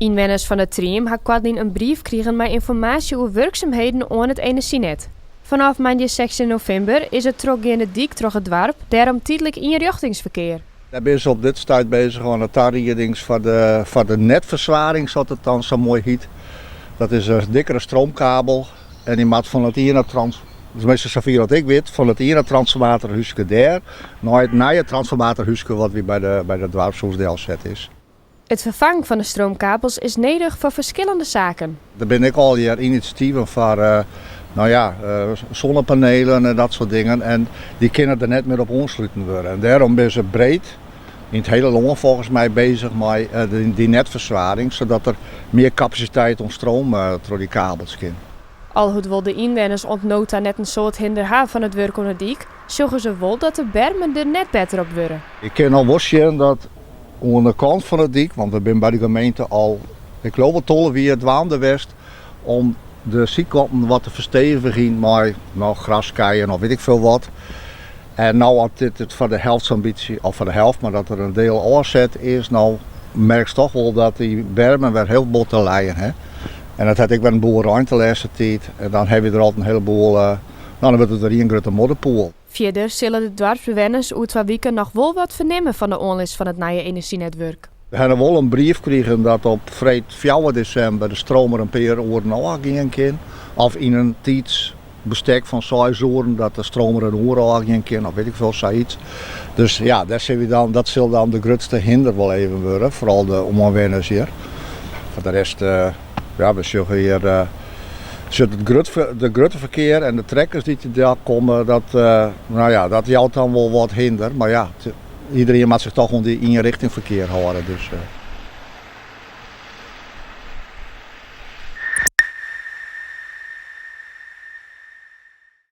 Inwoners van het team hebben kwartdien een brief gekregen met informatie over werkzaamheden aan het energienet. Vanaf maandag 16 november is het trokgaande dik door het dorp, daarom tijdelijk inrichtingsverkeer. Daar ben ze op dit stuit bezig aan het tarriedings voor de netverzwaring, zoals het dan zo mooi heet. Dat is een dikkere stroomkabel en die maakt van het ene dus meestal zoveel wat ik weet, van het ene transformatorhuisje daar naar het nieuwe transformatorhuisje wat weer bij de dorpshuisdeel zet is. Het vervangen van de stroomkabels is nodig voor verschillende zaken. Daar ben ik al hier initiatieven voor zonnepanelen en dat soort dingen. En die kunnen er net meer op aansluiten worden. En daarom ben ze breed, in het hele land volgens mij, bezig met die netverzwaring. Zodat er meer capaciteit om stroom door die kabels kan. Al goed wil de inwoners ontnota net een soort hinder hebben van het werk aan de dik, zorgen ze wel dat de bermen er net beter op worden. Ik kan al wel zien dat aan de kant van het dik, want we zijn bij de gemeente al, ik geloof wel tollen wie het waande west, om de zijkanten wat te verstevigen met graskaaien of weet ik veel wat. En nou had dit het voor de helftsambitie, of voor de helft, maar dat er een deel oorzet is, nou merk je toch wel dat die bermen weer heel bot te leien. Hè? En dat had ik wel een boel ruimte de laatste tijd. En dan heb je er altijd een heleboel, dan wordt het er een grote modderpoel. Verder zullen de dorpsbewoners uit 2 weken nog wel wat vernemen van de aanlist van het nieuwe energienetwerk. We hebben wel een brief gekregen dat op vrijdag 4 december de stroom er een paar uur afgingen kan. Of in een tijdsbestek van 6 uur dat de stroom er een uur afgingen kan, of weet ik veel, zoiets. Dus ja, dat zal dan de grootste hinder wel even worden, vooral de omwoners hier. Voor de rest, we zeggen hier, de grote verkeer en de trekkers die daar komen, dat jouwt dan wel wat hinder. Maar ja, iedereen moet zich toch om die inrichting verkeer houden. Dus,